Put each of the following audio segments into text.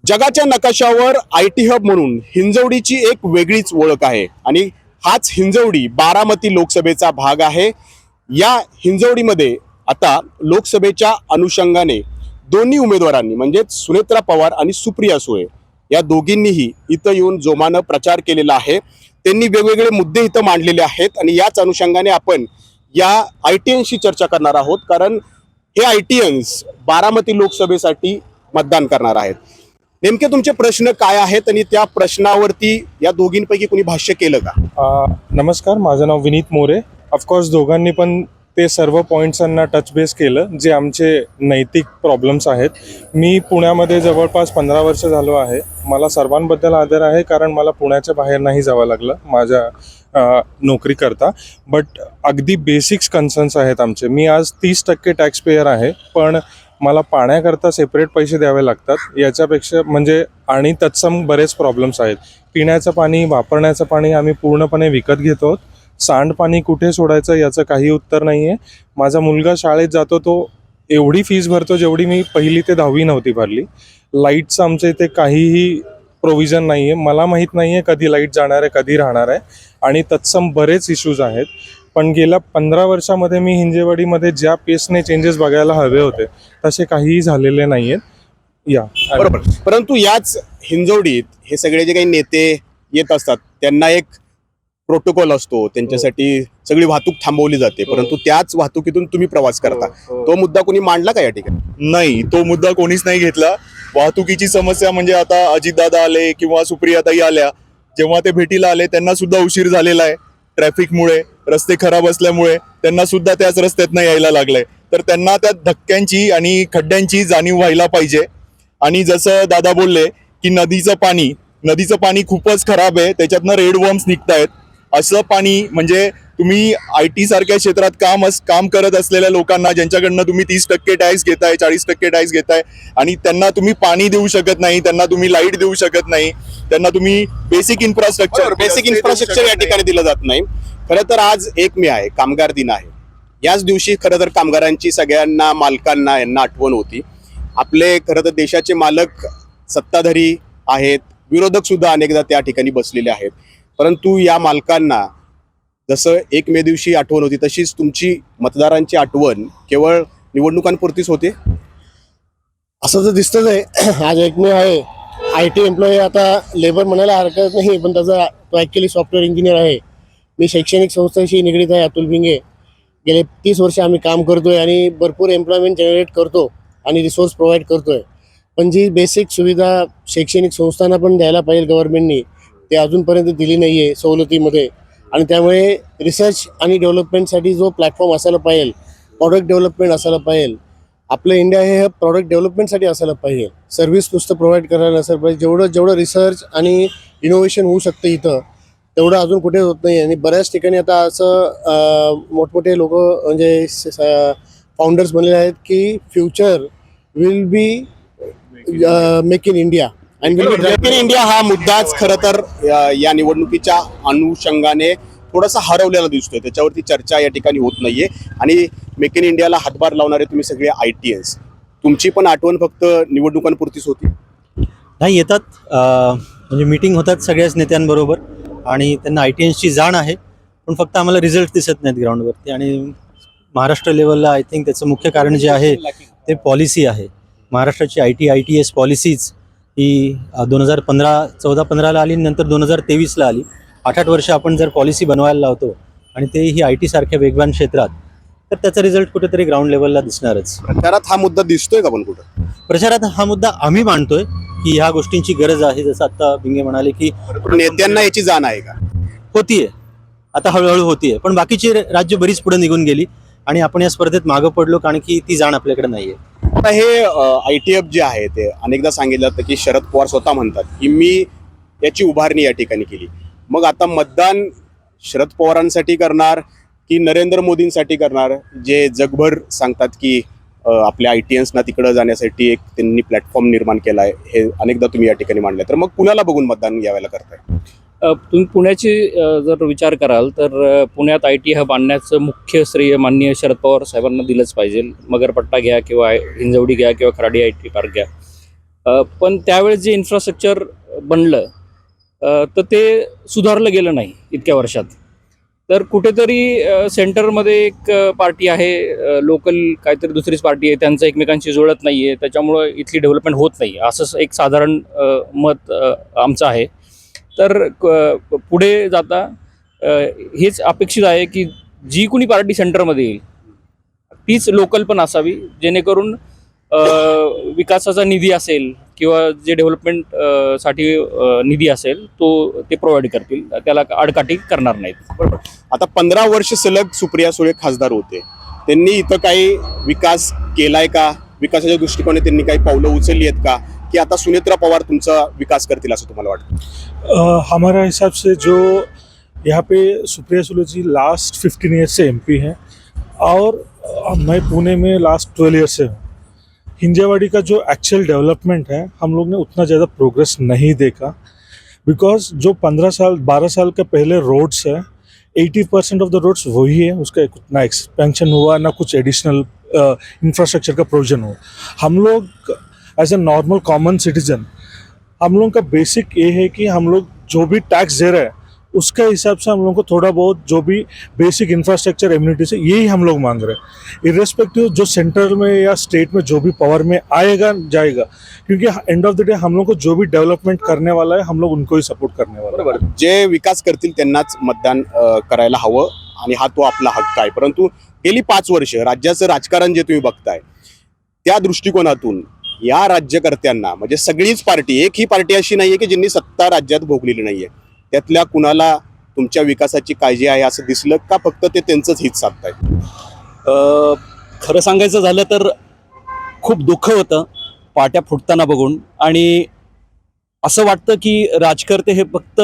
जगाच्या नकाशावर IT hub म्हणून हिंजवडीची एक वेगळीच ओळख आहे आणि हाच हिंजवडी बारामती लोकसभेचा भाग आहे। या हिंजवडीमध्ये आता लोकसभेच्या अनुषंगाने दोन्ही उमेदवारांनी म्हणजे सुनेत्रा पवार आणि सुप्रिया सुळे या दोघींनीही इथं येऊन जोमानं प्रचार केलेला आहे। त्यांनी वेगवेगळे मुद्दे इथं मांडलेले आहेत आणि याच अनुषंगाने आपण या ITNशी चर्चा करणार आहोत, कारण हे ITNs बारामती लोकसभेसाठी मतदान करणार आहेत। नेमके तुमचे प्रश्न काय आहेत आणि त्या प्रश्नावरती या दोघींपैकी कोणी भाष्य केलं का? नमस्कार, माझं नाव विनीत मोरे। ऑफकोर्स दोघांनी पण ते सर्व पॉईंट्सांना टच बेस केलं जे आमचे नैतिक प्रॉब्लेम्स आहेत। मी पुण्यामध्ये जवळपास 15 वर्ष झालो आहे। मला सर्वांबद्दल आदर आहे, कारण मला पुण्याच्या बाहेर नाही जावं लागलं माझ्या नोकरी करता। बट अगदी बेसिक्स कन्सर्न्स आहेत आमचे। मी आज 30% टॅक्स पेयर आहे, पण मला पाण्याकरता सेपरेट पैसे द्यावे लागतात। याच्यापेक्षा म्हणजे आणि तत्सम बरेच प्रॉब्लेम्स आहेत। पिण्याचं पाणी, वापरण्याचं पाणी आम्ही पूर्णपणे विकत घेतो। सांडपाणी कुठे सोडायचं याचं काही उत्तर नाही आहे। माझा मुलगा शाळेत जातो, तो एवढी फीस भरतो जेवढी मी 1ली ते 10वी नव्हती भरली। लाईटचं आमच्या इथे काहीही प्रोव्हिजन नाही आहे। मला माहीत नाही आहे कधी लाईट जाणार आहे, कधी राहणार आहे, आणि तत्सम बरेच इश्यूज आहेत। पण गेल्या 15 वर्षामध्ये मी हिंजेवाडीमध्ये ज्या पेसने चेंजेस बघायला हवे होते तसे काहीही झालेले नाही आहेत। बरोबर, परंतु याच हिंजवडीत हे सगळे जे काही नेते येत असतात त्यांना एक प्रोटोकॉल असतो, त्यांच्यासाठी सगळी वाहतूक थांबवली जाते, परंतु त्याच वाहतुकीतून तुम्ही प्रवास करता। तो मुद्दा कोणी मांडला का या ठिकाणी? नाही, तो मुद्दा कोणीच नाही घेतला। वाहतुकीची समस्या म्हणजे आता अजितदादा आले किंवा सुप्रियाताई आल्या, जेव्हा ते भेटीला आले त्यांना सुद्धा उशीर झालेला आहे। ट्रॅफिकमुळे, रस्ते खराब असल्यामुळे त्यांना सुद्धा त्याच रस्त्यातनं यायला लागलंय। तर त्यांना त्या धक्क्यांची आणि खड्ड्यांची जाणीव व्हायला पाहिजे। आणि जसं दादा बोलले की नदीचं पाणी खूपच खराब आहे, त्याच्यातनं रेड वर्म्स निघतायत। असं पाणी म्हणजे तुम्ही IT सारख्या क्षेत्रात काम करत असलेल्या लोकांना, ज्यांच्याकडनं तुम्ही 30% टॅक्स घेताय, 40% टॅक्स घेताय, आणि त्यांना तुम्ही पाणी देऊ शकत नाही, त्यांना तुम्ही लाईट देऊ शकत नाही, त्यांना तुम्ही बेसिक इन्फ्रास्ट्रक्चर या ठिकाणी दिलं जात नाही। खरं तर आज 1 मे आहे, कामगार दिन आहे। याच दिवशी खरं तर कामगारांची सगळ्यांना, मालकांना यांना आठवण होती। आपले खरं तर देशाचे मालक सत्ताधारी आहेत, विरोधक सुद्धा अनेकदा त्या ठिकाणी बसलेले आहेत, परंतु या मालकांना जसं 1 मे दिवशी आठवण होती तशीच तुमची मतदारांची आठवण केवळ निवडणुकांपुरतीच होते असं तर दिसतंच आहे। आज 1 मे आहे। IT एम्प्लॉई आता लेबर म्हणायला हरकत नाही, पण त्याचा तो ॲक्च्युली सॉफ्टवेअर इंजिनियर आहे। मी शैक्षणिक संस्थांशी निगडीत आहे, अतुल भिंगे। गेले 30 वर्ष आम्ही काम करतोय आणि भरपूर एम्प्लॉयमेंट जनरेट करतो आणि रिसोर्स प्रोव्हाइड करतोय। पण जी बेसिक सुविधा शैक्षणिक संस्थांना पण द्यायला पाहिजे गव्हर्नमेंटनी, ते अजूनपर्यंत दिली नाही आहे सवलतीमध्ये। आणि त्यामुळे रिसर्च आणि डेव्हलपमेंटसाठी जो प्लॅटफॉर्म असायला पाहिजे, प्रॉडक्ट डेव्हलपमेंट असायला पाहिजे। आपलं इंडिया हे प्रॉडक्ट डेव्हलपमेंटसाठी असायला पाहिजे, सर्व्हिस नुसतं प्रोव्हाइड करायला नसायला पाहिजे। जेवढं रिसर्च आणि इनोव्हेशन होऊ शकतं इथं, तेवढं अजून कुठे होत नाही। आणि बऱ्याच ठिकाणी आता असं मोठमोठे लोक म्हणजे फाउंडर्स बनलेले आहेत की future will be make in India make in India हा मुद्दाच खरं तर या निवडणुकीच्या अनुषंगाने थोडासा हरवलेला दिसतोय, त्याच्यावरती चर्चा या ठिकाणी होत नाहीये। आणि मेक इन इंडियाला हातभार लावणारे तुम्ही सगळे ITNs, तुमची पण आठवण फक्त निवडणुकांपुरतीच होती? नाही, येतात म्हणजे मीटिंग होतात सगळ्याच नेत्यांबरोबर आणि त्यांना ITNची जाण आहे, पण फक्त आम्हाला रिझल्ट दिसत नाहीत ग्राउंडवरती। आणि महाराष्ट्र लेवलला आय थिंक त्याचं मुख्य कारण जे आहे ते पॉलिसी आहे। महाराष्ट्राची ITS पॉलिसीज ही 2014-15ला आली, नंतर 2023ला आली। 8 वर्ष आपण जर पॉलिसी बनवायला लावतो आणि तेही IT सारख्या वेगवान क्षेत्रात, तर त्याचा रिझल्ट कुठेतरी ग्राउंड लेवलला दिसणारच। प्रचारात हा मुद्दा दिसतोय का? पण कुठं प्रचारात हा मुद्दा आम्ही मांडतोय की ह्या गोष्टींची गरज आहे। जसं आता भिंगे म्हणाले की नेत्यांना याची जाण आहे का? होतीये, आता हळूहळू होतीये, पण बाकीची राज्य बरीच पुढे निघून गेली आणि आपण या स्पर्धेत मागं पडलो, कारण की ती जाण आपल्याकडे नाहीये। आता हे ITF जे आहे ते अनेकदा सांगितलं जातं की शरद पवार स्वतः म्हणतात की मी याची उभारणी या ठिकाणी केली। मग आता मतदान शरद पवारांसाठी करणार की नरेंद्र मोदींसाठी करणार, जे जगभर सांगतात की आपल्या ITNsना तिकडं जाण्यासाठी एक त्यांनी प्लॅटफॉर्म निर्माण केला आहे, हे अनेकदा तुम्ही या ठिकाणी मांडलं, तर मग कुणाला बघून मतदान यावेळेला करताय? तुम्ही पुण्याची जर विचार कराल तर पुण्यात IT हब आणण्याचं मुख्य श्रेय माननीय शरद पवार साहेबांना दिलंच पाहिजे। मगरपट्टा घ्या किंवा हिंजवडी घ्या किंवा खराडी IT पार्क घ्या, पण त्यावेळेस जे इन्फ्रास्ट्रक्चर बनलं तर ते सुधारलं गेलं नाही इतक्या वर्षात. तर कुठेतरी सेंटरमध्ये एक पार्टी आहे, लोकल काहीतरी दुसरीच पार्टी आहे, त्यांचं एकमेकांशी जुळत नाही आहे, त्याच्यामुळं इथली डेव्हलपमेंट होत नाही, असं एक साधारण मत आमचं आहे. तर पुढे जाता हेच अपेक्षित आहे की जी कुणी पार्टी सेंटरमध्ये येईल तीच लोकल पण असावी, जेणेकरून विकासाचा निधी असेल किंवा जे डेव्हलपमेंट साठी निधी असेल तो ते प्रोव्हाइड करतील, त्याला आडकाठी करणार नाहीत. बरोबर. आता 15 वर्ष सलग सुप्रिया सुळे खासदार होते, त्यांनी इथं काही विकास केलाय का? विकासाच्या दृष्टिकोनाने त्यांनी काही पावलं उचलली आहेत का? की आता सुनेत्रा पवार तुमचा विकास करतील असं तुम्हाला वाटतं? हमारा हिसाब से जो यहाँ पे सुप्रिया सुले जी लास्ट 15 ईयर्स से एमपी हैं और मैं पुणे में लास्ट 12 ईयर्स से हूँ. हिंजेवाड़ी का जो एक्चुअल डेवलपमेंट है हम लोग ने उतना ज़्यादा प्रोग्रेस नहीं देखा, बिकॉज जो 12 साल के पहले रोड्स है 80% ऑफ द रोड्स वही है, उसका ना एक्सपेंशन हुआ ना कुछ एडिशनल इंफ्रास्ट्रक्चर का प्रोविजन हुआ. हम लोग as a normal common citizen हम लोगों का बेसिक ये है कि हम लोग जो भी टैक्स दे रहे हैं उसके हिसाब से हम लोगों को थोड़ा बहुत जो भी बेसिक इंफ्रास्ट्रक्चर एम्यूनिटीज है यही हम लोग मांग रहे हैं, इर्रेस्पेक्टिव जो सेंट्रल में या स्टेट में जो भी पावर में आएगा जाएगा, क्योंकि एंड ऑफ द डे हम लोग को जो भी डेवलपमेंट करने वाला है हम लोग उनको ही सपोर्ट करने वाला है. बरोबर. जे विकास करतील त्यांनाच मतदान करायला हवं आणि हा तो आपला हक्क आहे. परंतु गेली 5 वर्ष राज्याचं राजकारण जे तुम्ही बघताय त्या दृष्टिकोनातून या राज्यकर्त्यांना म्हणजे सगळीच पार्टी, एक ही पार्टी अशी नाहीये की ज्यांनी सत्ता राज्यात भोगलेली नाहीये, त्यातल्या कुणाला तुमच्या विकासाची काळजी आहे असं दिसलं का? फक्त ते त्यांचंच हित साधतायत? खरं सांगायचं झालं तर खूप दुःख होतं पाट्या फुटताना बघून, आणि असं वाटतं की राजकर्ते हे फक्त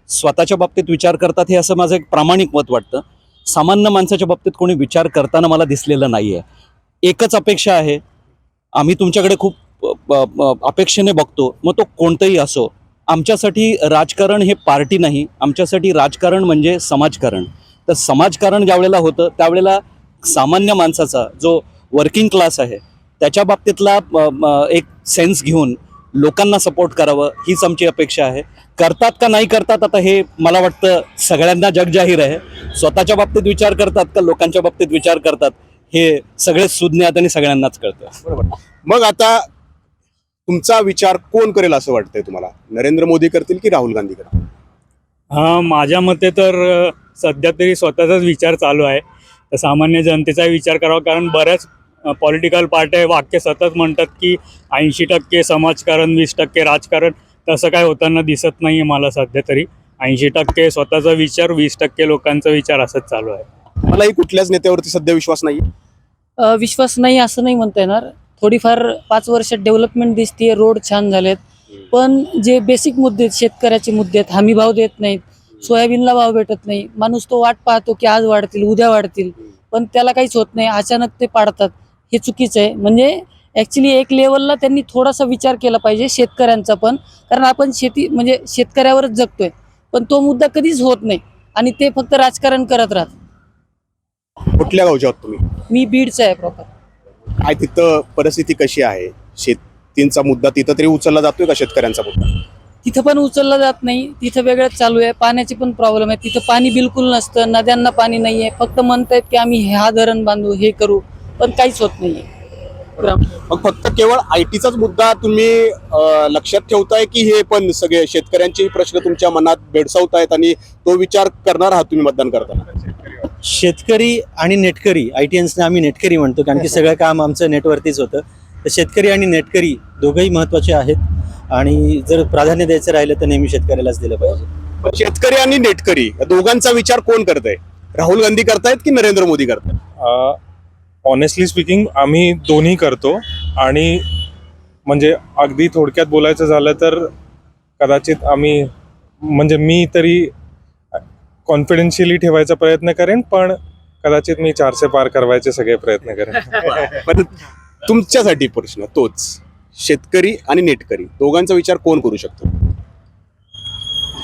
स्वतःच्या बाबतीत विचार करतात, हे असं माझं एक प्रामाणिक मत वाटतं. सामान्य माणसाच्या बाबतीत कोणी विचार करताना मला दिसलेलं नाही आहे. एकच अपेक्षा आहे, आम्ही तुमच्याकडे खूप अपेक्षेने बघतो, मग तो कोणतंही असो. आमच्यासाठी राजकारण हे पार्टी नाही, आमच्यासाठी राजकारण म्हणजे समाजकारण. तर समाजकारण ज्यावेळेला होतं त्यावेळेला सामान्य माणसाचा जो वर्किंग क्लास आहे त्याच्या बाबतीतला एक सेन्स घेऊन लोकांना सपोर्ट करावं हीच आमची अपेक्षा आहे. करतात का नाही करतात आता हे मला वाटतं सगळ्यांना जगजाहीर आहे. स्वतःच्या बाबतीत विचार करतात का लोकांच्या बाबतीत विचार करतात हे सगळेच सुज्ञात आणि सगळ्यांनाच कळतं. बरोबर. मग आता तुमचा विचार कोण करेल असं वाटतंय तुम्हाला? नरेंद्र मोदी करतील की राहुल गांधी करतील? माझ्या मते तर सध्या तरी स्वतःचाच विचार चालू आहे. तर सामान्य जनतेचा विचार करावा, कारण बऱ्याच पॉलिटिकल पार्ट्या वाक्य सतत म्हणतात की 80% समाजकारण 20% राजकारण. तसं काय होताना दिसत नाही आहे मला सध्या तरी. 80% स्वतःचा विचार, 20% लोकांचा विचार असंच चालू आहे. मलाही कुठल्याच नेत्यावरती सध्या विश्वास नाही. विश्वास नाही असं नाही म्हणता येणार. थोडीफार 5 वर्षात डेव्हलपमेंट दिसते, रोड छान झालेत, पण जे बेसिक मुद्दे आहेत, शेतकऱ्याचे मुद्दे आहेत, हमी भाव देत नाहीत, सोयाबीनला भाव भेटत नाही. माणूस तो वाट पाहतो की आज वाढतील उद्या वाढतील, पण त्याला काहीच होत नाही, अचानक ते पाडतात. हे चुकीचं आहे. म्हणजे ॲक्च्युली एक लेवलला त्यांनी थोडासा विचार केला पाहिजे शेतकऱ्यांचा पण, कारण आपण शेती म्हणजे शेतकऱ्यावरच जगतोय, पण तो मुद्दा कधीच होत नाही आणि ते फक्त राजकारण करत राहतात. कुठल्या गावच्या आहात तुम्ही? मी बीडचा आहे प्रॉपर. काय तिथं परिस्थिती कशी आहे? शेतींचा मुद्दा तिथं तरी उचलला जातोय का? शेतकऱ्यांचा मुद्दा तिथं पण उचलला जात नाही. तिथं वेगळंच चालू आहे. पाण्याची पण प्रॉब्लेम आहे. तिथं पाणी बिलकुल नसतं, नद्यांना पाणी नाही आहे. फक्त म्हणतायत की आम्ही हा धरण बांधू, हे करू, पण काहीच होत नाही आहे. मग फक्त केवळ आयटीचाच मुद्दा तुम्ही लक्षात ठेवताय की हे पण सगळे शेतकऱ्यांचे प्रश्न तुमच्या मनात भेडसावतायत आणि तो विचार करणार आहात तुम्ही मतदान करताना? शेतकरी आणि नेटकरी, ITNsने आम्ही नेटकरी म्हणतो कारण की सगळं काम आमचं नेटवरतीच होतं. तर शेतकरी आणि नेटकरी दोघंही महत्त्वाचे आहेत आणि जर प्राधान्य द्यायचं राहिलं तर नेहमी शेतकऱ्यालाच दिलं पाहिजे. पण शेतकरी आणि नेटकरी या दोघांचा विचार कोण करतंय? राहुल गांधी करतायत की नरेंद्र मोदी करतायत? ऑनेस्टली स्पीकिंग आम्ही दोन्ही करतो, आणि म्हणजे अगदी थोडक्यात बोलायचं झालं तर कदाचित आम्ही म्हणजे मी तरी कॉन्फिडेन्शियली ठेवायचा प्रयत्न करेन, पण कदाचित मी 400 पार करवायचे सगळे प्रयत्न करेन. पण तुमच्यासाठी प्रश्न तोच, शेतकरी आणि नेटकरी दोघांचा विचार कोण करू शकतो?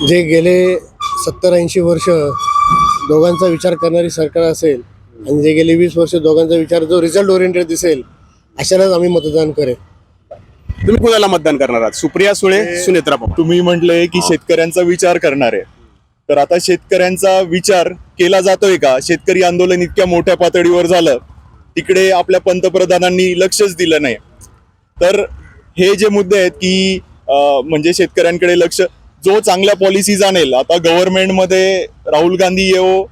जे गेले 70-80 वर्ष दोघांचा विचार करणारी सरकार असेल आणि जे गेले 20 वर्ष दोघांचा विचार जो रिझल्ट ओरिएंटेड दिसेल अशालाच आम्ही मतदान करेल. तुम्ही कोणाला मतदान करणार आहात? सुप्रिया सुळे, सुनेत्रा पवार. तुम्ही म्हटले की शेतकऱ्यांचा विचार करणार आहे, तर आता शेतकऱ्यांचा विचार केला जातोय का? शेतकरी आंदोलन इतक्या मोठ्या पातळीवर झालं, तिकडे आपल्या पंतप्रधानांनी लक्षच दिलं नाही. तर हे जे मुद्दे आहेत की म्हणजे शेतकऱ्यांकडे लक्ष, जो चांगल्या पॉलिसीज आणेल, आता गव्हर्नमेंटमध्ये राहुल गांधी येवो,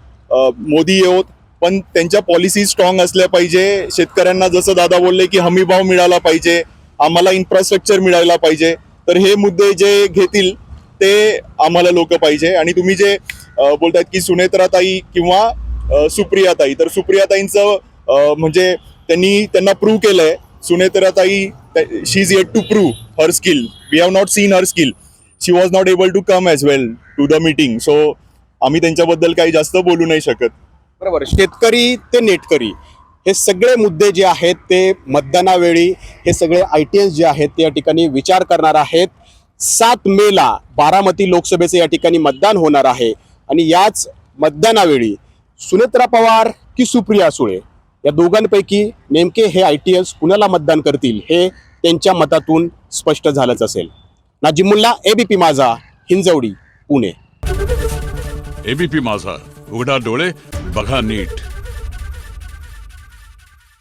मोदी येवो, पण त्यांच्या पॉलिसी स्ट्रॉंग असल्या पाहिजे. शेतकऱ्यांना जसं दादा बोलले की हमी भाव मिळाला पाहिजे, आम्हाला इन्फ्रास्ट्रक्चर मिळायला पाहिजे. तर हे मुद्दे जे घेतील ते आम्हाला लोक पाहिजे. आणि तुम्ही जे बोलतायत की सुनेत्राताई किंवा सुप्रियाताई, तर सुप्रियाताईंचं म्हणजे त्यांना प्रूव्ह केलंय. सुनेत्राताई, she is yet to prove her skill. We have not seen her skill. She was not able to come as well to the meeting. So आम्ही त्यांच्याबद्दल काही जास्त बोलू नाही शकत. बरोबर. शेतकरी ते नेटकरी हे सगळे मुद्दे जे आहेत ते मतदानावेळी हे सगळे ITNs जे आहेत ते या ठिकाणी विचार करणार आहेत. 7 मेला बारामती लोकसभेचे या ठिकाणी मतदान होणार आहे आणि याच मतदानावेळी सुनेत्रा पवार की सुप्रिया सुळे या दोघांपैकी नेमके हे ITNs कुणाला मतदान करतील हे त्यांच्या मतातून स्पष्ट झालंच असेल. नाजिम मुल्ला, ABP माझा, हिंजवडी, पुणे. ABP माझा, उघडा डोळे बघा नीट.